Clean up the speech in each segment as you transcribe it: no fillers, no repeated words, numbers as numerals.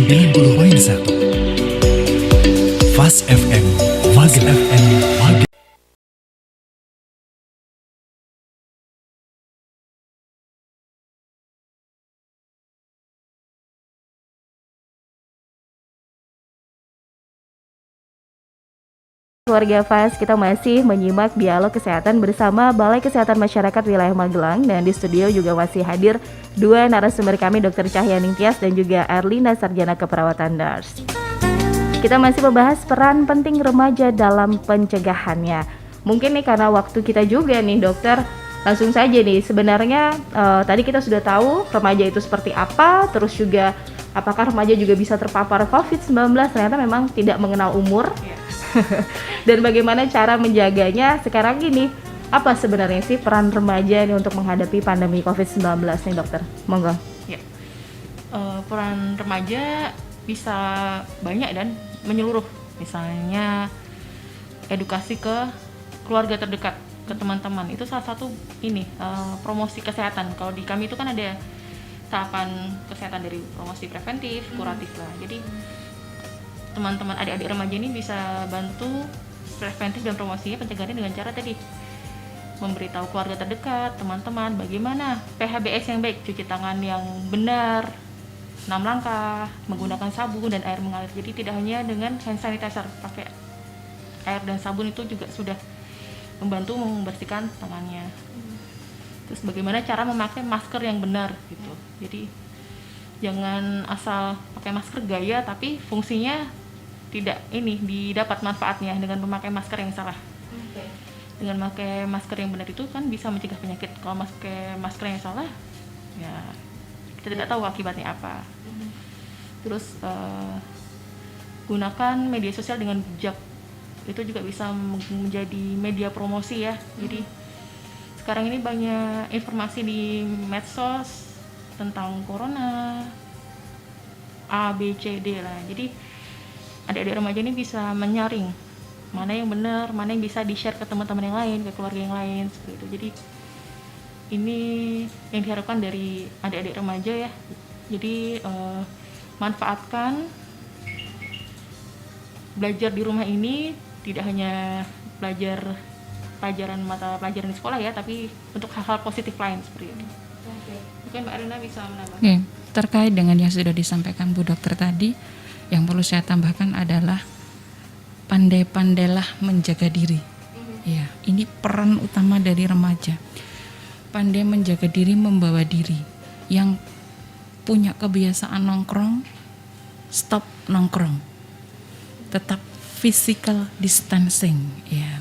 90.1 Fast FM Magelang. Keluarga Fast, kita masih menyimak dialog kesehatan bersama Balai Kesehatan Masyarakat Wilayah Magelang, dan di studio juga masih hadir dua narasumber kami, Dr. Cahyaning Tias dan juga Erlina Sarjana Keperawatan Nurse. Kita masih membahas peran penting remaja dalam pencegahannya. Mungkin nih karena waktu kita juga nih dokter, langsung saja nih sebenarnya tadi kita sudah tahu remaja itu seperti apa, terus juga apakah remaja juga bisa terpapar COVID-19, ternyata memang tidak mengenal umur. Dan bagaimana cara menjaganya sekarang ini, apa sebenarnya sih peran remaja ini untuk menghadapi pandemi COVID-19 nih dokter? Monggo. Ya. Peran remaja bisa banyak dan menyeluruh. Misalnya edukasi ke keluarga terdekat, ke teman-teman. Itu salah satu promosi kesehatan. Kalau di kami itu kan ada tahapan kesehatan dari promosi preventif, kuratif lah. Jadi teman-teman adik-adik remaja ini bisa bantu preventif dan promosinya pencegahannya dengan cara tadi memberitahu keluarga terdekat, teman-teman bagaimana PHBS yang baik, cuci tangan yang benar, 6 langkah, menggunakan sabun dan air mengalir. Jadi tidak hanya dengan hand sanitizer, pakai air dan sabun itu juga sudah membantu membersihkan tangannya. Terus bagaimana cara memakai masker yang benar gitu. Jadi jangan asal pakai masker gaya tapi fungsinya tidak didapat manfaatnya dengan memakai masker yang salah. Dengan memakai masker yang benar itu kan bisa mencegah penyakit. Kalau pakai masker yang salah, ya kita tidak tahu akibatnya apa. Terus gunakan media sosial dengan bijak. Itu juga bisa menjadi media promosi ya. Jadi sekarang ini banyak informasi di medsos tentang corona, A, B, C, D lah. Jadi adik-adik remaja ini bisa menyaring mana yang benar, mana yang bisa di-share ke teman-teman yang lain, ke keluarga yang lain, seperti itu. Jadi ini yang diharapkan dari adik-adik remaja ya. Jadi manfaatkan belajar di rumah ini tidak hanya belajar mata pelajaran di sekolah ya, tapi untuk hal-hal positif lain seperti ini. Mungkin Mbak Arina bisa menambah. Terkait dengan yang sudah disampaikan Bu Dokter tadi, yang perlu saya tambahkan adalah pandai-pandailah menjaga diri. Ya, ini peran utama dari remaja. Pandai menjaga diri, membawa diri. Yang punya kebiasaan nongkrong, stop nongkrong. Tetap physical distancing. Ya,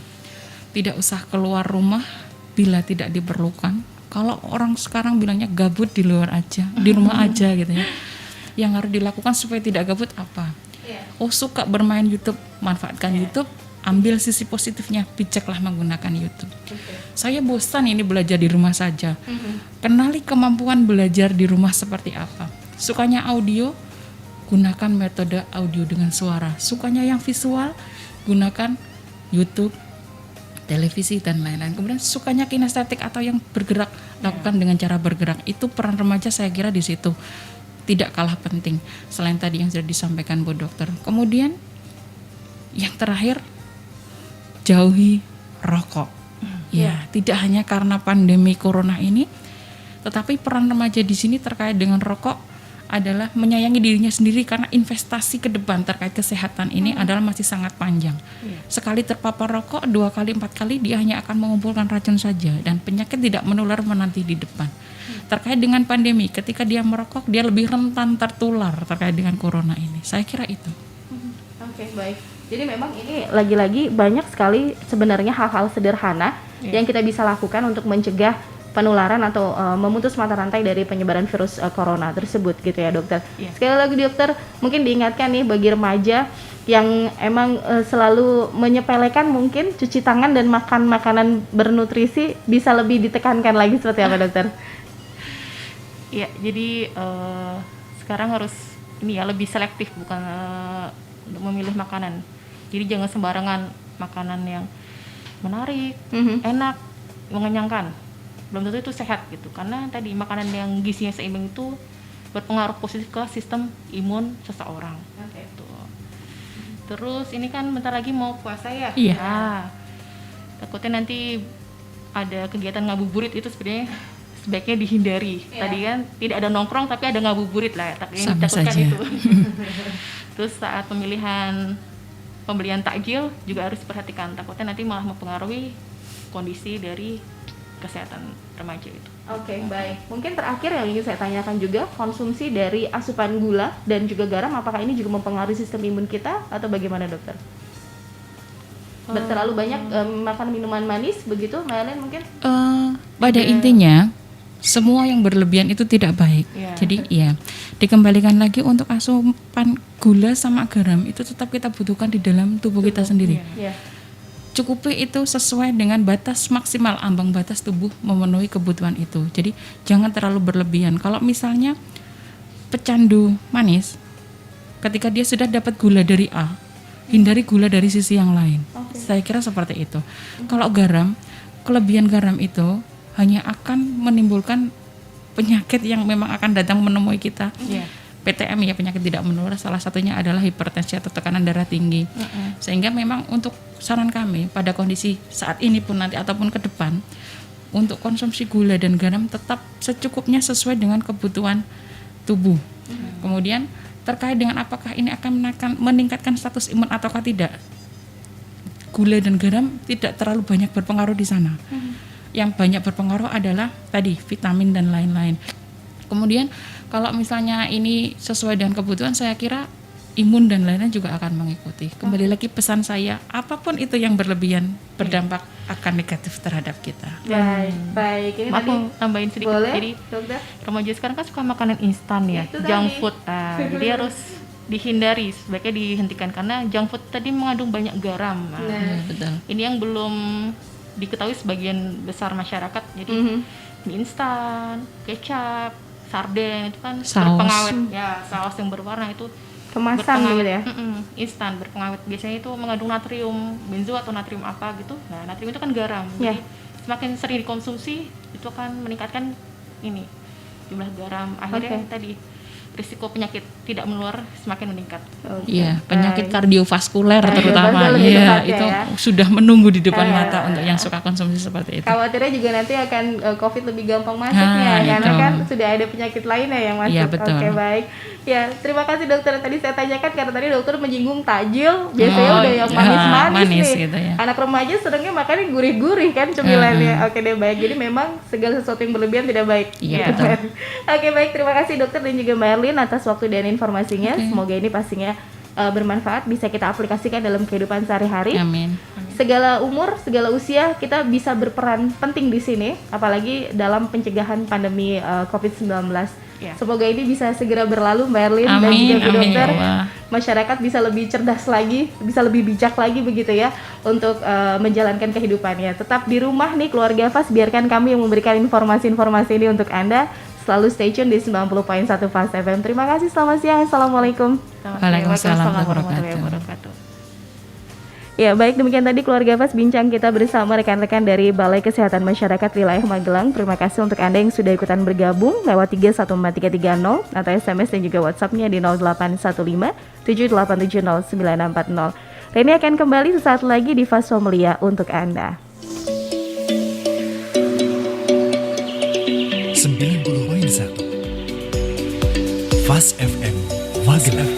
tidak usah keluar rumah bila tidak diperlukan. Kalau orang sekarang bilangnya gabut di luar aja, di rumah aja gitu ya. Yang harus dilakukan supaya tidak gabut apa? Oh, suka bermain YouTube, manfaatkan YouTube, ambil sisi positifnya, bijaklah menggunakan YouTube. Saya bosan ini belajar di rumah saja. Kenali kemampuan belajar di rumah seperti apa. Sukanya audio, gunakan metode audio dengan suara. Sukanya yang visual, gunakan YouTube, televisi dan lain-lain. Kemudian sukanya kinestetik atau yang bergerak, lakukan dengan cara bergerak. Itu peran remaja saya kira di situ tidak kalah penting selain tadi yang sudah disampaikan Bu Dokter. Kemudian yang terakhir, jauhi rokok. Ya, tidak hanya karena pandemi corona ini, tetapi peran remaja di sini terkait dengan rokok adalah menyayangi dirinya sendiri, karena investasi ke depan terkait kesehatan ini adalah masih sangat panjang. Sekali terpapar rokok, 2 kali, 4 kali dia hanya akan mengumpulkan racun saja dan penyakit tidak menular menanti di depan. Terkait dengan pandemi, ketika dia merokok, dia lebih rentan tertular terkait dengan corona ini. Saya kira itu. Oke, baik. Jadi memang ini lagi-lagi banyak sekali sebenarnya hal-hal sederhana yang kita bisa lakukan untuk mencegah penularan atau memutus mata rantai dari penyebaran virus corona tersebut gitu ya dokter. Sekali lagi dokter, mungkin diingatkan nih bagi remaja yang emang selalu menyepelekan mungkin cuci tangan dan makan makanan bernutrisi, bisa lebih ditekankan lagi seperti apa dokter? Ya, jadi sekarang harus lebih selektif, bukan untuk memilih makanan. Jadi jangan sembarangan makanan yang menarik, enak, mengenyangkan. Belum tentu itu sehat gitu, karena tadi makanan yang gizinya seimbang itu berpengaruh positif ke sistem imun seseorang. Gitu. Terus ini kan bentar lagi mau puasa ya. Iya. Nah, takutnya nanti ada kegiatan ngabuburit, itu sebenarnya sebaiknya dihindari. Tadi kan tidak ada nongkrong tapi ada ngabuburit lah, tapi yang Sama ditakutkan saja. itu. Terus saat pembelian takjil juga harus diperhatikan, takutnya nanti malah mempengaruhi kondisi dari kesehatan remaja itu. Oke, baik. Mungkin terakhir yang ingin saya tanyakan juga, konsumsi dari asupan gula dan juga garam, apakah ini juga mempengaruhi sistem imun kita atau bagaimana, dokter? Terlalu banyak makan minuman manis begitu, Mbak Ellen mungkin? Pada intinya semua yang berlebihan itu tidak baik. Iya. Jadi ya dikembalikan lagi untuk asupan gula sama garam itu tetap kita butuhkan di dalam tubuh kita sendiri. Ya. Cukupi itu sesuai dengan batas maksimal, ambang batas tubuh memenuhi kebutuhan itu. Jadi jangan terlalu berlebihan. Kalau misalnya pecandu manis, ketika dia sudah dapat gula dari A, hindari gula dari sisi yang lain. Saya kira seperti itu. Kalau garam, kelebihan garam itu hanya akan menimbulkan penyakit yang memang akan datang menemui kita. PTM ya, penyakit tidak menular, salah satunya adalah hipertensi atau tekanan darah tinggi. Sehingga memang untuk saran kami pada kondisi saat ini pun nanti ataupun ke depan, untuk konsumsi gula dan garam tetap secukupnya sesuai dengan kebutuhan tubuh. Kemudian terkait dengan apakah ini akan meningkatkan status imun ataukah tidak, gula dan garam tidak terlalu banyak berpengaruh di sana. Yang banyak berpengaruh adalah tadi vitamin dan lain-lain. Kemudian kalau misalnya ini sesuai dengan kebutuhan, saya kira imun dan lainnya juga akan mengikuti. Kembali lagi pesan saya, apapun itu yang berlebihan berdampak akan negatif terhadap kita. Baik. Ini Maaf, tadi mau tambahin sedikit. boleh, Jadi dokter? remaja sekarang kan suka makanan instan ya, Itu junk tadi. food. Jadi harus dihindari, sebaiknya dihentikan karena junk food tadi mengandung banyak garam. Ya, betul. Ini yang belum diketahui sebagian besar masyarakat. Jadi mie instan, kecap, sarden itu kan Saus. berpengawet ya, saus yang berwarna itu Kemasan gitu ya? instan berpengawet, biasanya itu mengandung natrium benzo atau natrium apa gitu. Nah, natrium itu kan garam. Jadi semakin sering dikonsumsi itu akan meningkatkan ini jumlah garam. Akhirnya tadi risiko penyakit tidak menular semakin meningkat. Iya, penyakit kardiovaskuler terutama. Kardiovaskuler lebih Iya, tepatnya itu ya. sudah menunggu di depan mata untuk yang suka konsumsi seperti itu. Khawatirnya juga nanti akan COVID lebih gampang masuknya karena itu. kan sudah ada penyakit lainnya yang masuk. Iya, betul. Oke, baik. Ya, terima kasih dokter. Tadi saya tanyakan karena tadi dokter menyinggung takjil, biasanya udah yang manis-manis manis nih. gitu ya. Anak remaja seringnya makannya gurih-gurih kan cemilannya. Oke deh, baik. Jadi memang segala sesuatu yang berlebihan tidak baik. Iya, Gitu kan. Oke, baik. Terima kasih dokter dan juga Mbak Erlin atas waktu dan informasinya. Semoga ini pastinya bermanfaat, bisa kita aplikasikan dalam kehidupan sehari-hari. Amin. Segala umur, segala usia kita bisa berperan penting di sini, apalagi dalam pencegahan pandemi COVID-19. Semoga ini bisa segera berlalu, Mbak Erlin dan juga Bu Amin, Dokter. ya Allah. Masyarakat bisa lebih cerdas lagi, bisa lebih bijak lagi begitu ya untuk menjalankan kehidupannya. Tetap di rumah nih keluarga Fas, biarkan kami yang memberikan informasi-informasi ini untuk Anda. Selalu stay tune di 90.1 Fas FM. Terima kasih, selamat siang. Assalamualaikum. Waalaikumsalam warahmatullahi wabarakatuh. Ya, baik, demikian tadi keluarga Fas bincang kita bersama rekan-rekan dari Balai Kesehatan Masyarakat Wilayah Magelang. Terima kasih untuk Anda yang sudah ikutan bergabung lewat 314330 atau SMS dan juga WhatsApp-nya di 0815 7870 940. Reni akan kembali sesaat lagi di Fas Familia untuk Anda. 90.1 Fast FM Magelang.